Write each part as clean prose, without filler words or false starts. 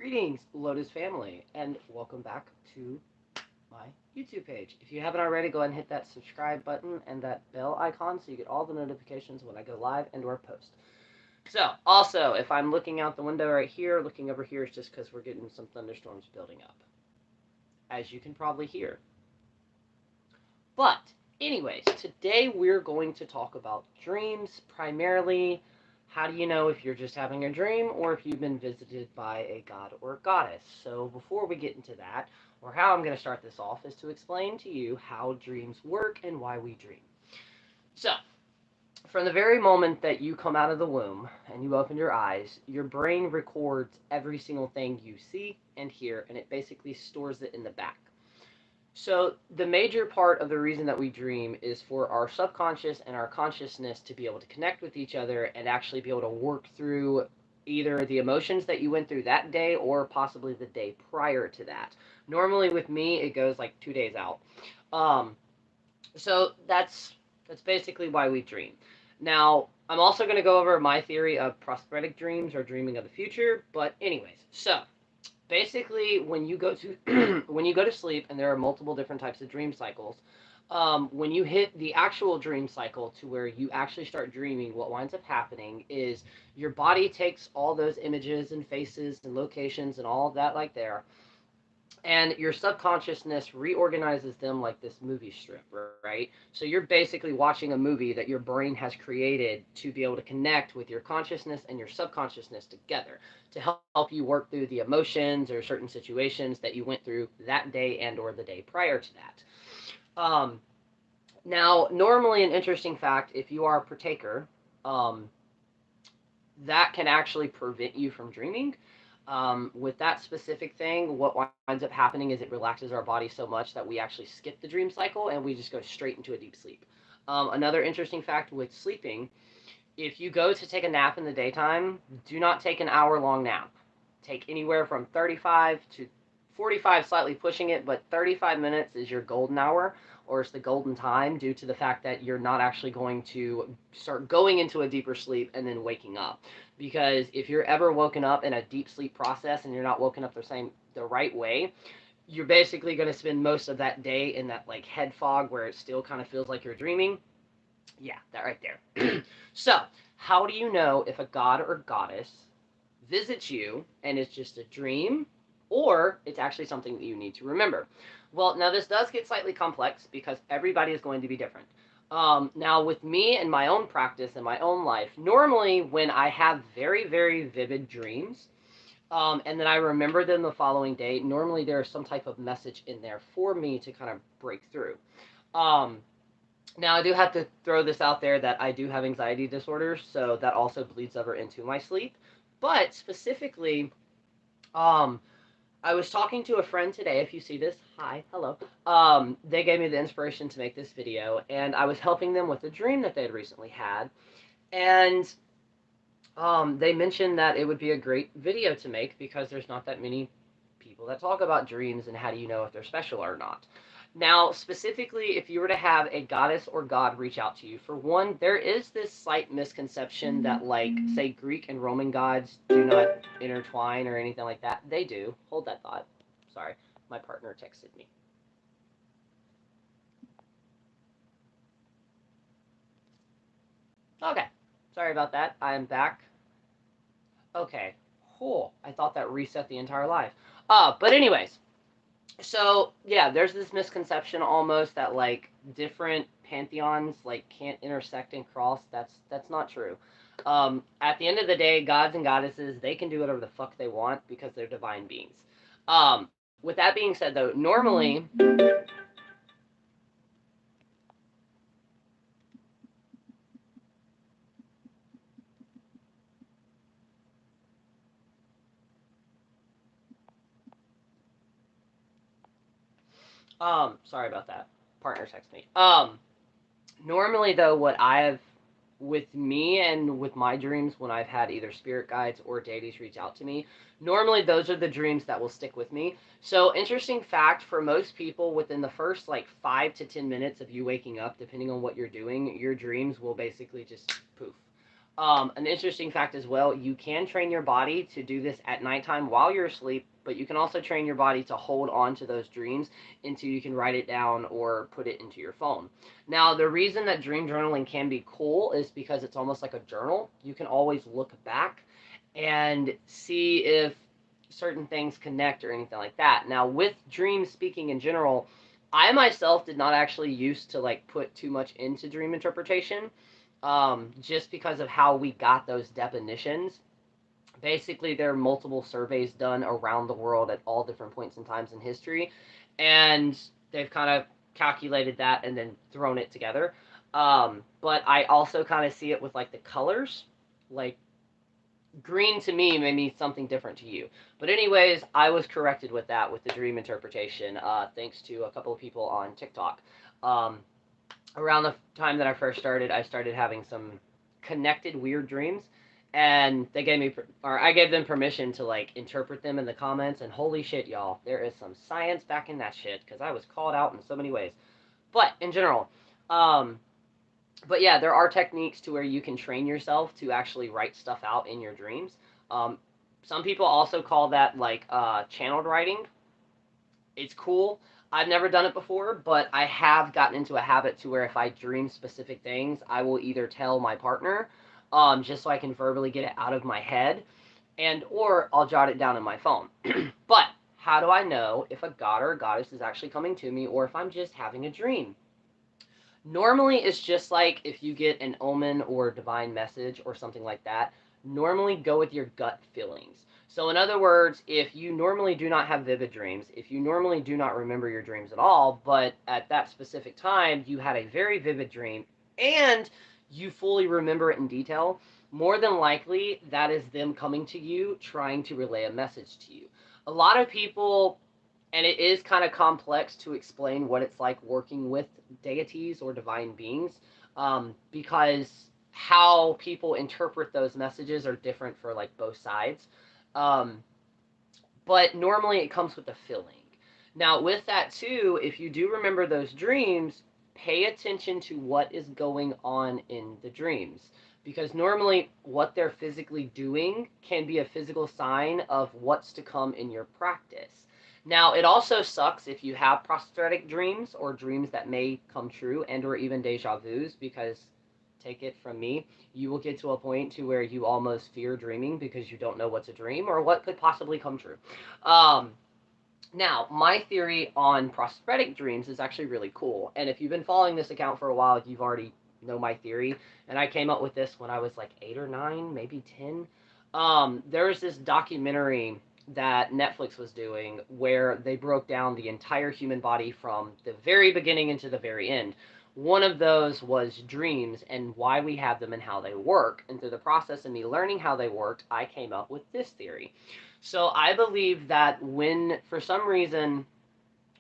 Greetings, Lotus family, and welcome back to my YouTube page. If you haven't already, go ahead and hit that subscribe button and that bell icon so you get all the notifications when I go live and or post. So, also, if I'm looking out the window right here, looking over here, it's just because we're getting some thunderstorms building up, as you can probably hear. But, anyways, today we're going to talk about dreams, primarily. How do you know if you're just having a dream or if you've been visited by a god or goddess? So before we get into that, or how I'm going to start this off, is to explain to you how dreams work and why we dream. So, from the very moment that you come out of the womb and you open your eyes, your brain records every single thing you see and hear, and it basically stores it in the back. So the major part of the reason that we dream is for our subconscious and our consciousness to be able to connect with each other and actually be able to work through either the emotions that you went through that day or possibly the day prior to that. Normally with me, it goes like 2 days out. So that's basically why we dream. Now, I'm also going to go over my theory of prophetic dreams or dreaming of the future, but anyways, so basically when you go to when you go to sleep, and there are multiple different types of dream cycles, when you hit the actual dream cycle to where you actually start dreaming, what winds up happening is your body takes all those images and faces and locations and all of that like there, and your subconsciousness reorganizes them like this movie strip, right? So you're basically watching a movie that your brain has created to be able to connect with your consciousness and your subconsciousness together to help you work through the emotions or certain situations that you went through that day and or the day prior to that. Now, normally, an interesting fact, if you are a partaker, that can actually prevent you from dreaming. With that specific thing, what winds up happening is it relaxes our body so much that we actually skip the dream cycle and we just go straight into a deep sleep. Another interesting fact with sleeping, if you go to take a nap in the daytime, do not take an hour-long nap. Take anywhere from 35 to 45, slightly pushing it, but 35 minutes is your golden hour, or it's the golden time, due to the fact that you're not actually going to start going into a deeper sleep and then waking up. Because if you're ever woken up in a deep sleep process and you're not woken up the right way, you're basically going to spend most of that day in that like head fog where it still kind of feels like you're dreaming. Yeah, that right there. So, how do you know if a god or goddess visits you and it's just a dream, or it's actually something that you need to remember? Well, now this does get slightly complex because everybody is going to be different. Now, with me and my own practice and my own life, normally when I have very, very vivid dreams, and then I remember them the following day, normally there is some type of message in there for me to kind of break through. Now, I do have to throw this out there that I do have anxiety disorders, so that also bleeds over into my sleep. But specifically, I was talking to a friend today. If you see this, hi, hello. They gave me the inspiration to make this video, and I was helping them with a dream that they had recently had. And they mentioned that it would be a great video to make because there's not that many people that talk about dreams and how do you know if they're special or not. Now, specifically, if you were to have a goddess or god reach out to you, for one, there is this slight misconception that, like, say, Greek and Roman gods do not intertwine or anything like that. They do. Hold that thought. Sorry, my partner texted me. Okay, sorry about that. I am back. Okay, cool. I thought that reset the entire live. But anyways, so yeah, there's this misconception almost that like different pantheons like can't intersect and cross. That's not true. At the end of the day, gods and goddesses, they can do whatever the fuck they want because they're divine beings. With that being said, though, normally sorry about that. Partner text me. Normally though, what I've with me and with my dreams when I've had either spirit guides or deities reach out to me, normally those are the dreams that will stick with me. So, interesting fact, for most people, within the first like 5 to 10 minutes of you waking up, depending on what you're doing, your dreams will basically just poof. An interesting fact as well, you can train your body to do this at nighttime while you're asleep, but you can also train your body to hold on to those dreams until you can write it down or put it into your phone. Now, the reason that dream journaling can be cool is because it's almost like a journal. You can always look back and see if certain things connect or anything like that. Now, with dream speaking in general, I myself did not actually used to like put too much into dream interpretation, just because of how we got those definitions. Basically, there are multiple surveys done around the world at all different points in times in history, and they've kind of calculated that and then thrown it together. But I also kind of see it with like the colors, like green to me may mean something different to you. But anyways, I was corrected with that with the dream interpretation, thanks to a couple of people on TikTok. Um, Around the time that I first started, I started having some connected weird dreams, and they gave me, or I gave them permission to like interpret them in the comments. And holy shit, y'all, there is some science back in that shit because I was called out in so many ways. But in general, um, but yeah, there are techniques to where you can train yourself to actually write stuff out in your dreams. Um, some people also call that like channeled writing. It's cool. I've never done it before, but I have gotten into a habit to where if I dream specific things, I will either tell my partner, just so I can verbally get it out of my head, and or I'll jot it down in my phone. But how do I know if a god or a goddess is actually coming to me or if I'm just having a dream? Normally, it's just like if you get an omen or divine message or something like that, normally go with your gut feelings. So, in other words, if you normally do not have vivid dreams, if you normally do not remember your dreams at all, but at that specific time you had a very vivid dream and you fully remember it in detail, more than likely that is them coming to you trying to relay a message to you. A lot of people, and it is kind of complex to explain what it's like working with deities or divine beings, because how people interpret those messages are different for like both sides. Um, but normally it comes with a feeling. Now, with that too, if you do remember those dreams, pay attention to what is going on in the dreams. Because normally, what they're physically doing can be a physical sign of what's to come in your practice. Now, it also sucks if you have prosthetic dreams or dreams that may come true and or even deja vus, because take it from me, you will get to a point to where you almost fear dreaming because you don't know what's a dream or what could possibly come true. Um, Now, my theory on prosthetic dreams is actually really cool. And if you've been following this account for a while, you've already know my theory. And I came up with this when I was like 8 or 9, maybe 10. There's this documentary that Netflix was doing where they broke down the entire human body from the very beginning into the very end. One of those was dreams and why we have them and how they work. And through the process of me learning how they worked, I came up with this theory. So I believe that when, for some reason,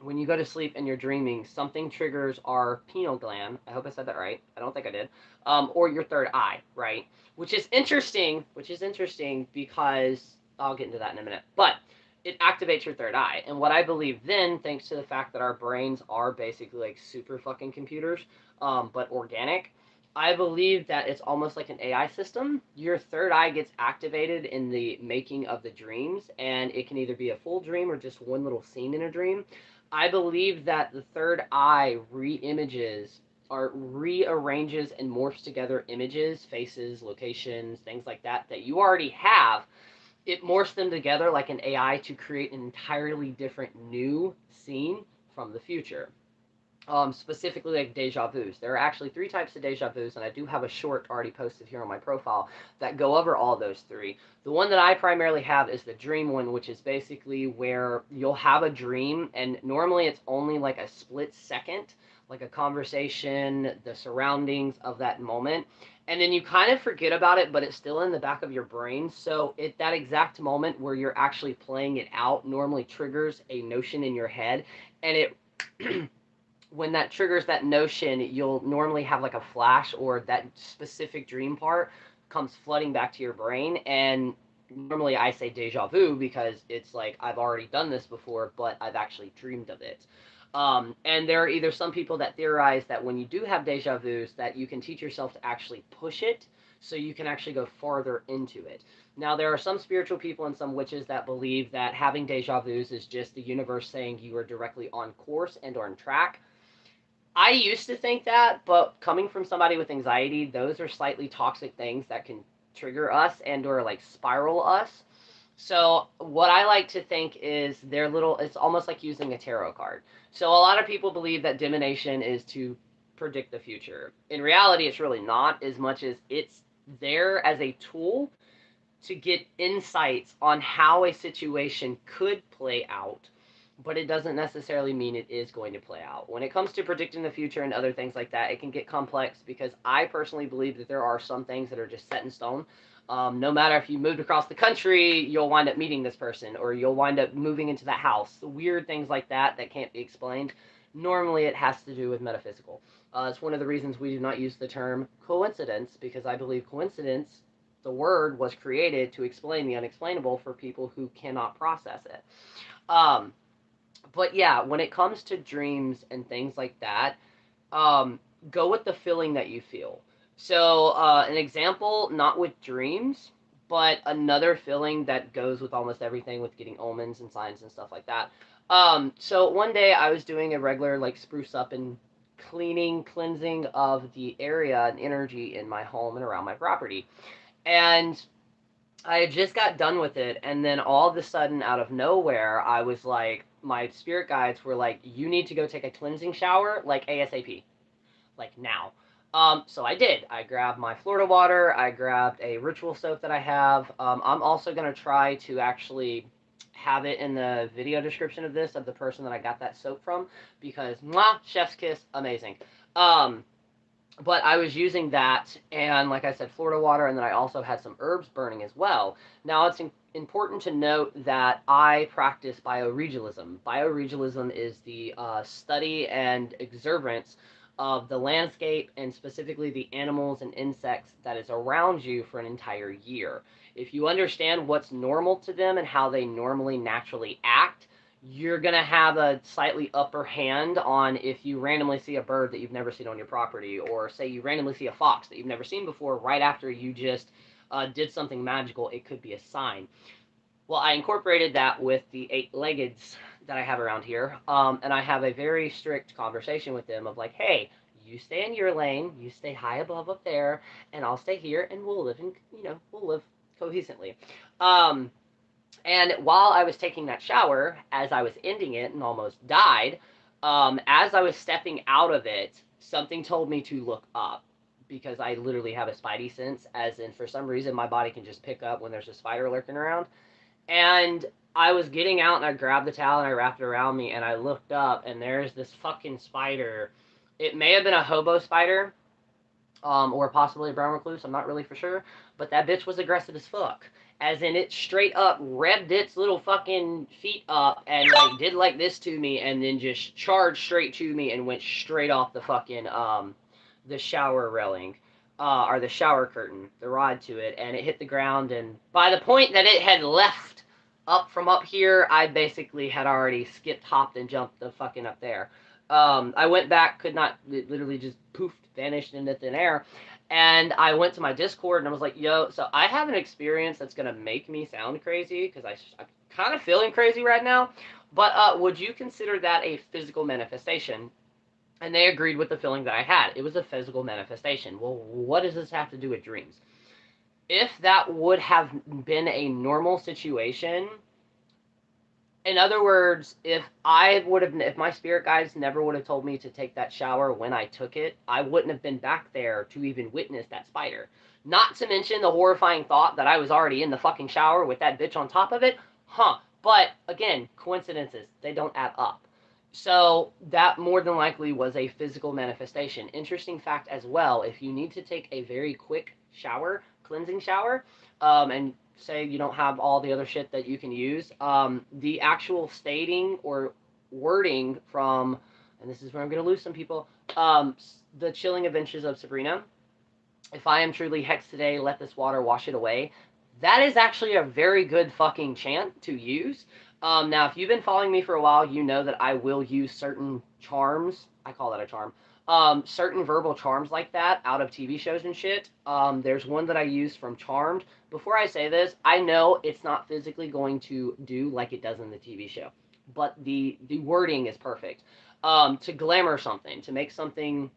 when you go to sleep and you're dreaming, something triggers our pineal gland. I hope I said that right. I don't think I did. Or your third eye, right? Which is interesting. Which is interesting because I'll get into that in a minute. But it activates your third eye. And what I believe then, thanks to the fact that our brains are basically like super fucking computers, but organic, I believe that it's almost like an AI system. Your third eye gets activated in the making of the dreams, and it can either be a full dream or just one little scene in a dream. I believe that the third eye re-images or rearranges and morphs together images, faces, locations, things like that that you already have. It morphs them together like an AI to create an entirely different new scene from the future. Specifically like deja vus. There are actually three types of deja vus, and I do have a short already posted here on my profile that go over all those three. The one that I primarily have is the dream one, which is basically where you'll have a dream, and normally it's only like a split second, like a conversation, the surroundings of that moment, and then you kind of forget about it, but it's still in the back of your brain. So at that exact moment where you're actually playing it out normally triggers a notion in your head, and it when that triggers that notion, you'll normally have like a flash or that specific dream part comes flooding back to your brain. And normally I say deja vu because it's like I've already done this before, but I've actually dreamed of it. And there are either some people that theorize that when you do have deja vus, that you can teach yourself to actually push it so you can actually go farther into it. Now, there are some spiritual people and some witches that believe that having deja vus is just the universe saying you are directly on course and on track. I used to think that, but coming from somebody with anxiety, those are slightly toxic things that can trigger us and or like spiral us. So what I like to think is they're little, it's almost like using a tarot card. So a lot of people believe that divination is to predict the future. In reality, it's really not, as much as it's there as a tool to get insights on how a situation could play out, but it doesn't necessarily mean it is going to play out. When it comes to predicting the future and other things like that, it can get complex because I personally believe that there are some things that are just set in stone. No matter if you moved across the country, you'll wind up meeting this person, or you'll wind up moving into that house. Weird things like that that can't be explained. Normally, it has to do with metaphysical. It's one of the reasons we do not use the term coincidence, because I believe coincidence, the word, was created to explain the unexplainable for people who cannot process it. Um, but yeah, when it comes to dreams and things like that, um, go with the feeling that you feel. So, an example, not with dreams, but another feeling that goes with almost everything with getting omens and signs and stuff like that. So one day I was doing a regular like spruce up and cleansing of the area and energy in my home and around my property. And I had just got done with it, and then all of a sudden, out of nowhere, I was like, my spirit guides were like, "You need to go take a cleansing shower, like ASAP, like now." So I did. I grabbed my Florida water. I grabbed a ritual soap that I have. I'm also gonna try to actually have it in the video description of this of the person that I got that soap from, because mwah, chef's kiss, amazing. Um, but I was using that, and like I said, Florida water, and then I also had some herbs burning as well. Now, it's important to note that I practice bioregalism. Bioregalism is the study and observance of the landscape, and specifically the animals and insects that is around you for an entire year. If you understand what's normal to them and how they normally naturally act, you're going to have a slightly upper hand on if you randomly see a bird that you've never seen on your property, or say you randomly see a fox that you've never seen before right after you just did something magical. It could be a sign. Well, I incorporated that with the eight-leggeds that I have around here, and I have a very strict conversation with them of like, hey, you stay in your lane, you stay high above up there, and I'll stay here, and we'll live in, we'll live cohesively. Um, and while I was taking that shower, as I was ending it and almost died, as I was stepping out of it, something told me to look up, because I literally have a spidey sense, as in for some reason my body can just pick up when there's a spider lurking around. And I was getting out and I grabbed the towel and I wrapped it around me and I looked up and there's this fucking spider. It may have been a hobo spider, or possibly a brown recluse. I'm not really for sure, but that bitch was aggressive as fuck. As in, it straight up revved its little fucking feet up and like did like this to me, and then just charged straight to me and went straight off the fucking the shower railing, or the shower curtain, the rod to it, and it hit the ground. And by the point that it had left up from up here, I basically had already skipped, hopped, and jumped the fucking up there. I went back, could not, it literally just poofed, vanished into thin air. And I went to my Discord and I was like, yo, so I have an experience that's going to make me sound crazy, because I'm kind of feeling crazy right now. But would you consider that a physical manifestation? And they agreed with the feeling that I had. It was a physical manifestation. Well, what does this have to do with dreams? If that would have been a normal situation, in other words, if my spirit guides never would have told me to take that shower when I took it, I wouldn't have been back there to even witness that spider. Not to mention the horrifying thought that I was already in the fucking shower with that bitch on top of it. But again, coincidences, they don't add up. So that more than likely was a physical manifestation. Interesting fact as well, if you need to take a very quick shower, cleansing shower, and say you don't have all the other shit that you can use, the actual stating or wording from, and this is where I'm going to lose some people, the Chilling Adventures of Sabrina, if I am truly hexed today, let this water wash it away. That is actually a very good fucking chant to use. Now, if you've been following me for a while, you know that I will use certain charms. I call that a charm. Certain verbal charms like that out of TV shows and shit. There's one that I used from Charmed. Before I say this, I know it's not physically going to do like it does in the TV show, but the wording is perfect. To glamour something, to make something,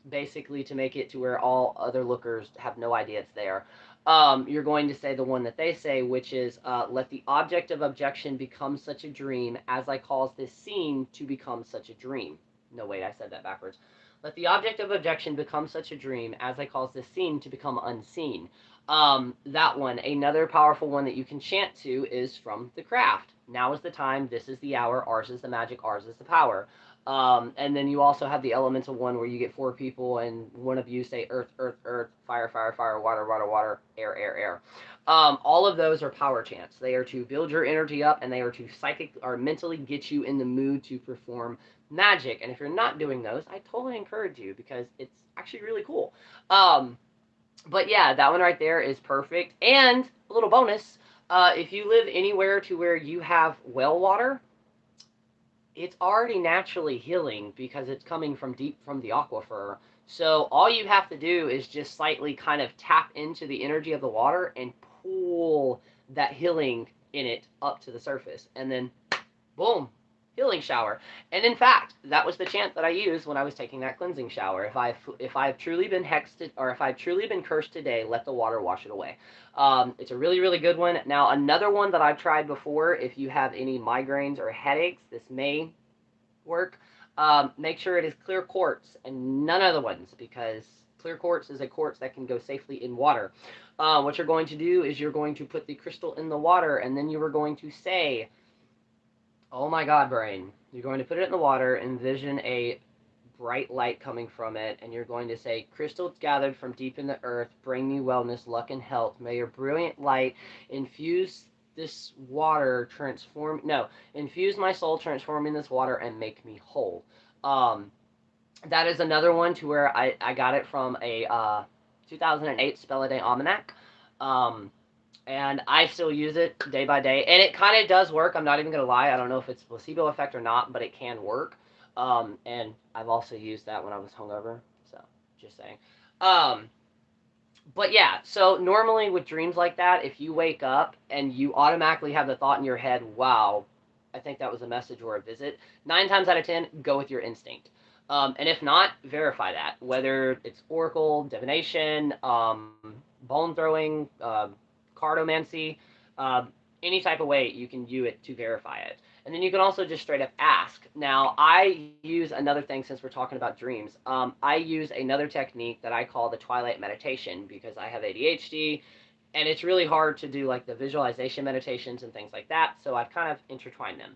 basically to make it to where all other lookers have no idea it's there. You're going to say the one that they say, which is, let the object of objection become such a dream as I cause this scene to become such a dream. No, wait, I said that backwards. Let the object of objection become such a dream as I cause this scene to become unseen. That one, another powerful one that you can chant to is from the craft. Now is the time, this is the hour, ours is the magic, ours is the power. And then you also have the elemental one where you get 4 people and one of you say earth, earth, earth, fire, fire, fire, water, water, water, air, air, air. All of those are power chants. They are to build your energy up and they are to psychic or mentally get you in the mood to perform magic. And if you're not doing those, I totally encourage you because it's actually really cool. But yeah, that one right there is perfect. And a little bonus, if you live anywhere to where you have well water, it's already naturally healing because it's coming from deep from the aquifer. So all you have to do is just slightly kind of tap into the energy of the water and pull that healing in it up to the surface. And then, boom, healing shower. And in fact, that was the chant that I used when I was taking that cleansing shower. If I've truly been hexed or if I've truly been cursed today, let the water wash it away. It's a really, really good one. Now, another one that I've tried before, if you have any migraines or headaches, this may work. Make sure it is clear quartz and none other ones, because clear quartz is a quartz that can go safely in water. What you're going to do is you're going to put the crystal in the water, and then you are going to say, oh my god, brain. You're going to put it in the water, envision a bright light coming from it, and you're going to say, crystals gathered from deep in the earth, bring me wellness, luck, and health. May your brilliant light infuse this water, infuse my soul, transforming this water, and make me whole. That is another one to where I got it from a 2008 Spell a Day Almanac. And I still use it day by day, and it kind of does work. I'm not even gonna lie. I don't know if it's a placebo effect or not, but it can work. And I've also used that when I was hungover. So just saying. But yeah, so normally with dreams like that, if you wake up and you automatically have the thought in your head, wow, I think that was a message or a visit, 9 times out of 10, go with your instinct. And if not, verify that. Whether it's oracle, divination, bone throwing, cartomancy, uh, any type of way you can do it to verify it. And then you can also just straight up ask. Now, I use another thing since we're talking about dreams. I use another technique that I call the twilight meditation because I have ADHD and it's really hard to do like the visualization meditations and things like that. So I've kind of intertwined them.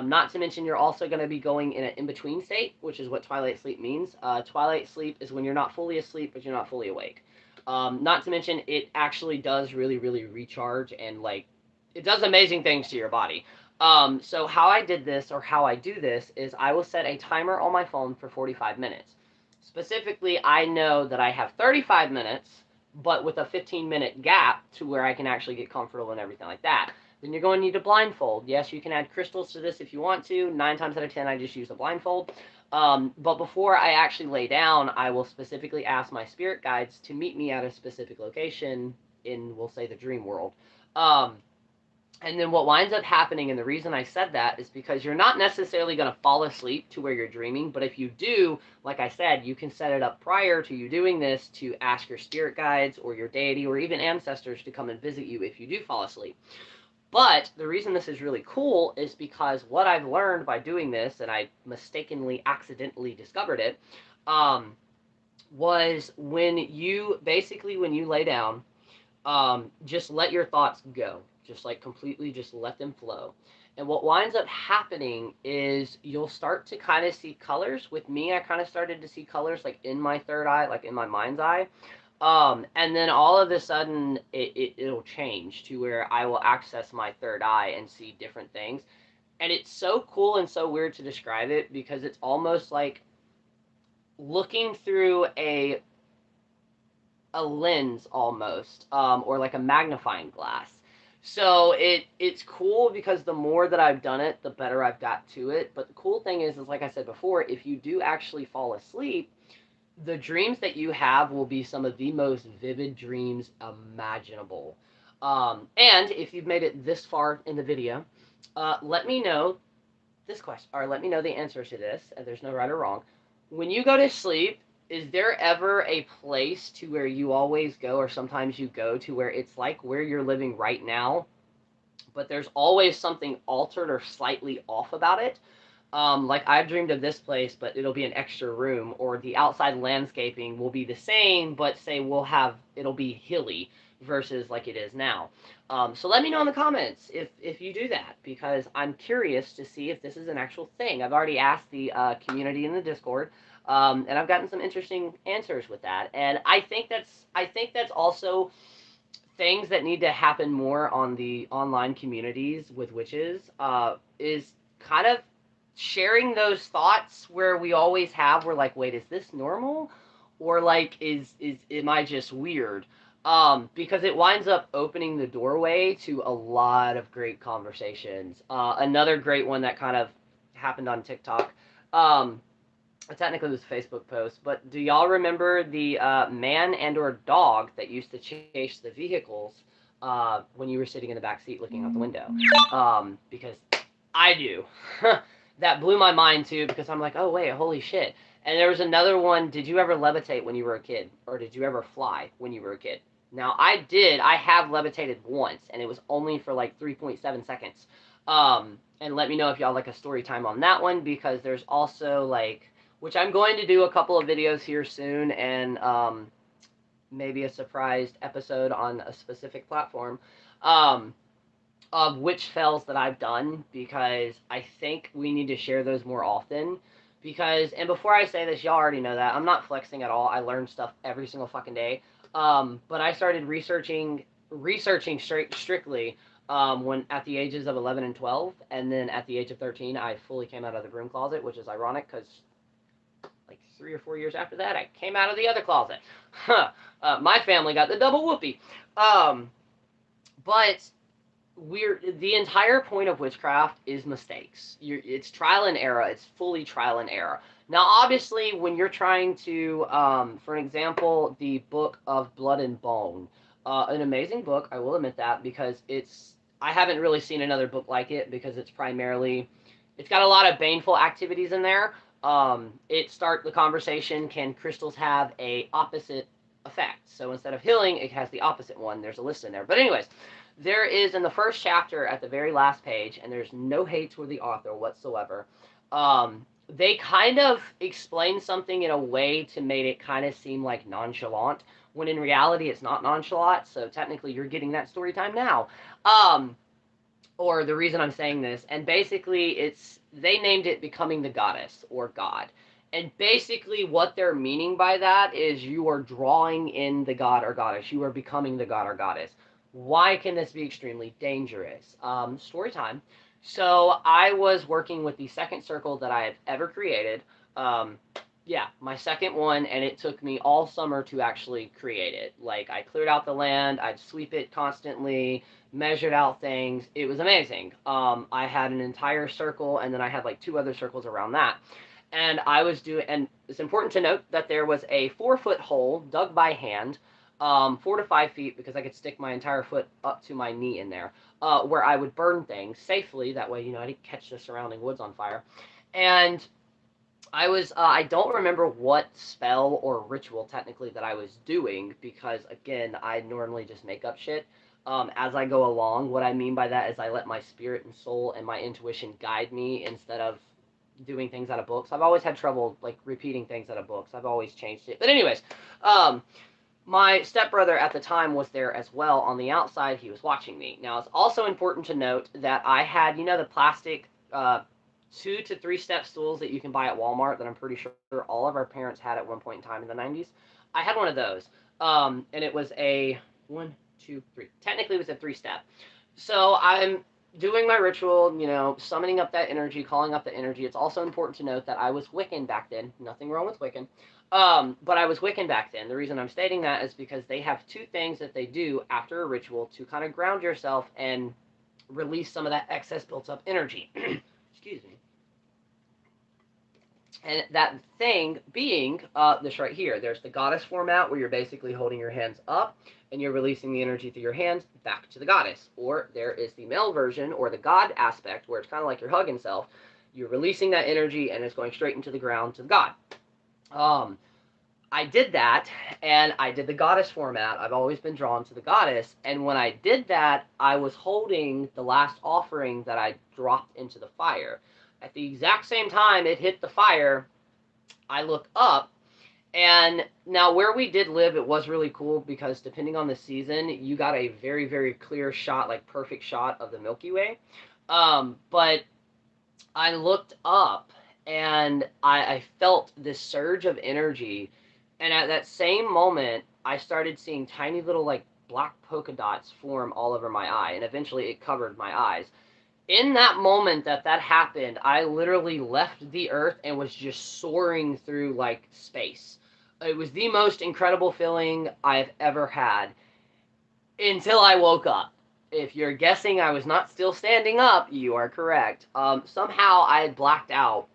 Not to mention, you're also going to be going in an in-between state, which is what twilight sleep means. Twilight sleep is when you're not fully asleep, but you're not fully awake. Not to mention, it actually does really, really recharge and like it does amazing things to your body. So how I did this, or how I do this, is I will set a timer on my phone for 45 minutes. Specifically, I know that I have 35 minutes, but with a 15-minute gap to where I can actually get comfortable and everything like that. Then you're going to need a blindfold. Yes, you can add crystals to this if you want to. 9 times out of 10, I just use a blindfold. But before I actually lay down, I will specifically ask my spirit guides to meet me at a specific location in, we'll say, the dream world. And then what winds up happening, and the reason I said that is because you're not necessarily going to fall asleep to where you're dreaming, but if you do, like I said, you can set it up prior to you doing this to ask your spirit guides or your deity or even ancestors to come and visit you if you do fall asleep. But the reason this is really cool is because what I've learned by doing this, and I mistakenly, accidentally discovered it, was when you lay down, just let your thoughts go. Just like completely just let them flow. And what winds up happening is you'll start to kind of see colors. With me, I kind of started to see colors like in my third eye, like in my mind's eye. And then all of a sudden it'll change to where I will access my third eye and see different things. And it's so cool and so weird to describe it because it's almost like looking through a lens almost, or like a magnifying glass. So it's cool because the more that I've done it, the better I've got to it. But the cool thing is like I said before, if you do actually fall asleep, the dreams that you have will be some of the most vivid dreams imaginable. And if you've made it this far in the video, let me know this question, or let me know the answers to this. And there's no right or wrong. When you go to sleep, is there ever a place to where you always go, or sometimes you go to where it's like where you're living right now, but there's always something altered or slightly off about it? Like I've dreamed of this place, but it'll be an extra room, or the outside landscaping will be the same, but say it'll be hilly versus like it is now. So let me know in the comments if you do that, because I'm curious to see if this is an actual thing. I've already asked the community in the Discord, and I've gotten some interesting answers with that. And I think that's also things that need to happen more on the online communities with witches, is kind of sharing those thoughts where we always have, we're like, wait, is this normal, or like is am I just weird? Because it winds up opening the doorway to a lot of great conversations. Another great one that kind of happened on TikTok, technically it was a Facebook post, but do y'all remember the man and or dog that used to chase the vehicles when you were sitting in the back seat looking out the window? Because I do. That blew my mind too, because I'm like, oh wait, holy shit. And there was another one. Did you ever levitate when you were a kid, or did you ever fly when you were a kid? Now I did. I have levitated once, and it was only for like 3.7 seconds. And let me know if y'all like a story time on that one, because there's also like, which I'm going to do a couple of videos here soon, and maybe a surprised episode on a specific platform. Of witch fells that I've done, because I think we need to share those more often. Because, and before I say this, y'all already know that I'm not flexing at all. I learn stuff every single fucking day. But I started researching strictly when at the ages of 11 and 12, and then at the age of 13, I fully came out of the broom closet, which is ironic because like 3 or 4 years after that, I came out of the other closet. My family got the double whoopee. But the entire point of witchcraft is mistakes. It's trial and error. It's fully trial and error. Now, obviously, when you're trying to, for an example, the Book of Blood and Bone, an amazing book, I will admit that, because I haven't really seen another book like it, because it's got a lot of baneful activities in there. The conversation, can crystals have a opposite effect? So instead of healing, it has the opposite one. There's a list in there. But anyways, there is, in the first chapter at the very last page, and there's no hate toward the author whatsoever, they kind of explain something in a way to make it kind of seem like nonchalant, when in reality it's not nonchalant. So technically you're getting that story time now. Or the reason I'm saying this, and basically they named it Becoming the Goddess or God. And basically what they're meaning by that is you are drawing in the god or goddess. You are becoming the god or goddess. Why can this be extremely dangerous? Story time. So I was working with the second circle that I had ever created. Yeah, my second one, and it took me all summer to actually create it. Like, I cleared out the land, I'd sweep it constantly, measured out things. It was amazing. I had an entire circle, and then I had like 2 other circles around that. And and it's important to note that there was a 4-foot hole dug by hand, 4 to 5 feet, because I could stick my entire foot up to my knee in there, where I would burn things safely. That way, I didn't catch the surrounding woods on fire. And I don't remember what spell or ritual technically that I was doing, because again, I normally just make up shit as I go along. What I mean by that is I let my spirit and soul and my intuition guide me instead of doing things out of books. I've always had trouble like repeating things out of books. I've always changed it. But anyways, my stepbrother at the time was there as well on the outside. He was watching me. Now, it's also important to note that I had, the plastic 2 to 3 step stools that you can buy at Walmart that I'm pretty sure all of our parents had at one point in time in the 90s. I had one of those. And it was a 1, 2, 3. Technically, it was a 3 step. So I'm, doing my ritual, you know, summoning up that energy, calling up the energy. It's also important to note that I was Wiccan back then. Nothing wrong with Wiccan. But I was Wiccan back then. The reason I'm stating that is because they have two things that they do after a ritual to kind of ground yourself and release some of that excess built up energy. Excuse me. And that thing being this right here. There's the goddess format where you're basically holding your hands up and you're releasing the energy through your hands back to the goddess. Or there is the male version or the god aspect where it's kind of like you're hugging self. You're releasing that energy and it's going straight into the ground to the god. I did that and I did the goddess format. I've always been drawn to the goddess. And when I did that, I was holding the last offering that I dropped into the fire. At the exact same time it hit the fire, I look up, and now where we did live, it was really cool because depending on the season, you got a very, very clear shot, like perfect shot of the Milky Way. But I looked up and I felt this surge of energy. And at that same moment, I started seeing tiny little like black polka dots form all over my eye. And eventually it covered my eyes. In that moment that happened, I literally left the earth and was just soaring through like space. It was the most incredible feeling I've ever had until I woke up. If you're guessing I was not still standing up, you are correct. Somehow I had blacked out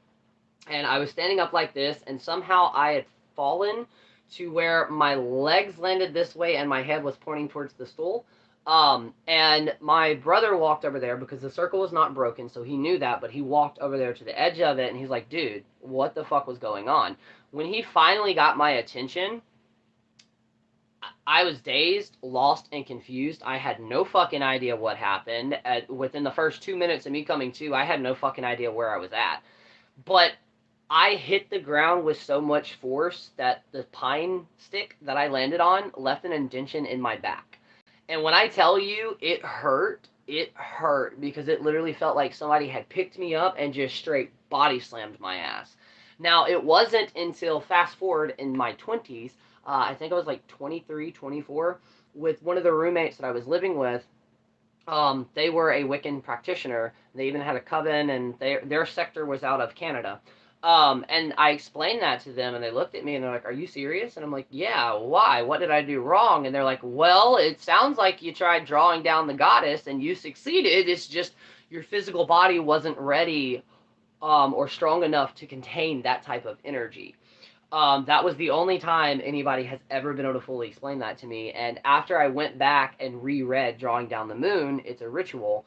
and I was standing up like this, and somehow I had fallen to where my legs landed this way and my head was pointing towards the stool. And my brother walked over there because the circle was not broken, so he knew that, but he walked over there to the edge of it and he's like, dude, what the fuck was going on? When he finally got my attention, I was dazed, lost, and confused. I had no fucking idea what happened. Within the first 2 minutes of me coming to, I had no fucking idea where I was at. But I hit the ground with so much force that the pine stick that I landed on left an indentation in my back. And when I tell you it hurt because it literally felt like somebody had picked me up and just straight body slammed my ass. Now, it wasn't until fast forward in my 20s, I think I was like 23, 24, with one of the roommates that I was living with. They were a Wiccan practitioner. They even had a coven, and their sector was out of Canada. And I explained that to them, and they looked at me, and they're like, "Are you serious?" And I'm like, "Yeah, why? What did I do wrong?" And they're like, "Well, it sounds like you tried drawing down the goddess, and you succeeded. It's just your physical body wasn't ready, or strong enough to contain that type of energy." That was the only time anybody has ever been able to fully explain that to me. And after I went back and reread Drawing Down the Moon, it's a ritual.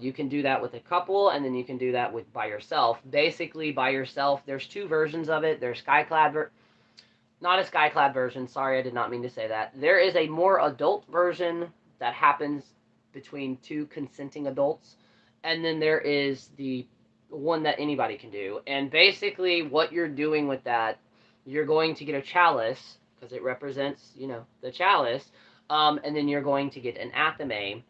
You can do that with a couple, and then you can do that with by yourself. Basically, by yourself, there's two versions of it. There's not a Skyclad version. Sorry, I did not mean to say that. There is a more adult version that happens between two consenting adults, and then there is the one that anybody can do. And basically, what you're doing with that, you're going to get a chalice because it represents, you know, the chalice, and then you're going to get an athame.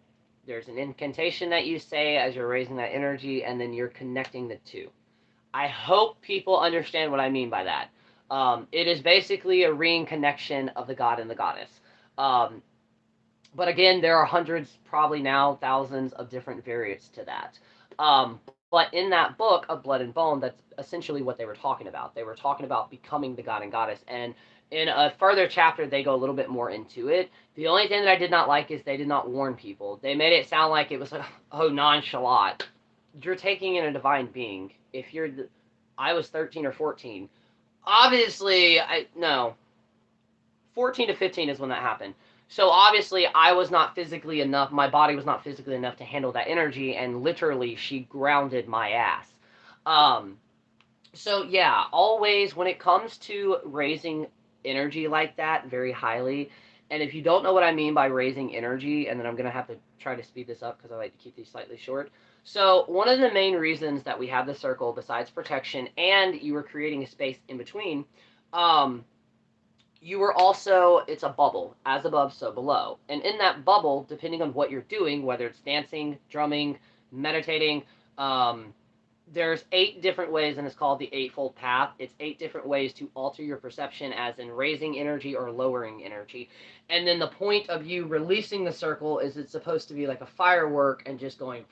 There's an incantation that you say as you're raising that energy, and then you're connecting the two. I hope people understand what I mean by that. It is basically a reconnection of the god and the goddess. Um, but again, there are hundreds, probably now thousands of different variants to that. But in that book of Blood and Bone, that's essentially what they were talking about. They were talking about becoming the god and goddess. And in a further chapter, they go a little bit more into it. The only thing that I did not like is they did not warn people. They made it sound like it was like, oh, nonchalant. You're taking in a divine being. If you're, I was 13 or 14. Obviously, no. 14 to 15 is when that happened. So obviously I was not physically enough, my body was not physically enough to handle that energy, and literally she grounded my ass. Um, so yeah, always when it comes to raising energy like that very highly, and if you don't know what I mean by raising energy, and then I'm going to have to try to speed this up because I like to keep these slightly short. So one of the main reasons that we have the circle, besides protection, and you were creating a space in between, you were also, it's a bubble, as above, so below. And in that bubble, depending on what you're doing, whether it's dancing, drumming, meditating, there's 8 different ways, and it's called the Eightfold Path. It's 8 different ways to alter your perception, as in raising energy or lowering energy. And then the point of you releasing the circle is it's supposed to be like a firework and just going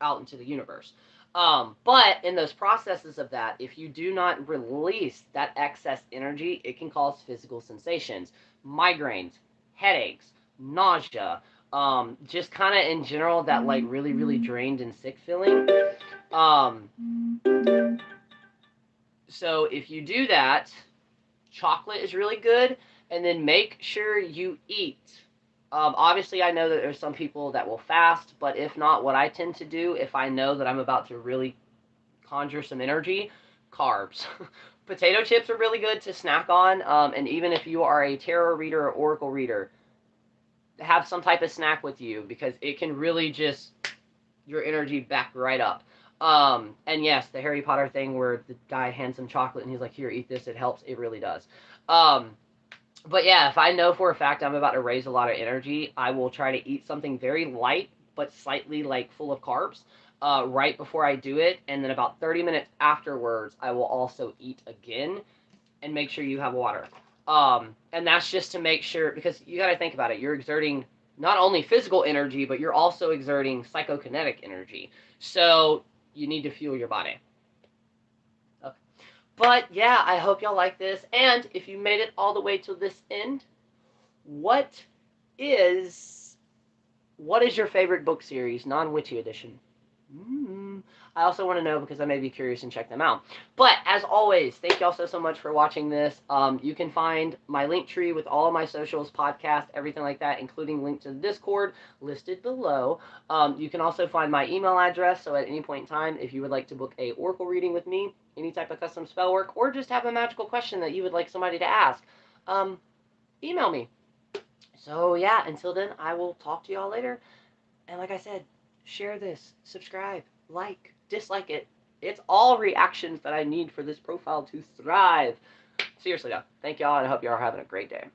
out into the universe. But in those processes of that, if you do not release that excess energy, it can cause physical sensations, migraines, headaches, nausea, just kind of in general that like really, really drained and sick feeling. Um, so if you do that, chocolate is really good, and then make sure you eat. Obviously, I know that there's some people that will fast, but if not, what I tend to do if I know that I'm about to really conjure some energy, carbs. Potato chips are really good to snack on, and even if you are a tarot reader or oracle reader, have some type of snack with you because it can really just your energy back right up. And yes, the Harry Potter thing where the guy hands him chocolate and he's like, "Here, eat this. It helps." It really does. Um, but yeah, if I know for a fact I'm about to raise a lot of energy, I will try to eat something very light but slightly like full of carbs right before I do it, and then about 30 minutes afterwards, I will also eat again and make sure you have water. And that's just to make sure, because you got to think about it. You're exerting not only physical energy, but you're also exerting psychokinetic energy. So you need to fuel your body. Okay. But yeah, I hope y'all like this. And if you made it all the way to this end, what is what is your favorite book series, non-witchy edition? I also want to know because I may be curious and check them out. But as always, thank y'all so much for watching this. You can find my link tree with all of my socials, podcast, everything like that, including link to the Discord listed below. You can also find my email address. So at any point in time, if you would like to book a oracle reading with me, any type of custom spell work, or just have a magical question that you would like somebody to ask, email me. So yeah, until then, I will talk to y'all later. And like I said, share this, subscribe, like, dislike it. It's all reactions that I need for this profile to thrive. Seriously though, thank y'all, and I hope y'all are having a great day.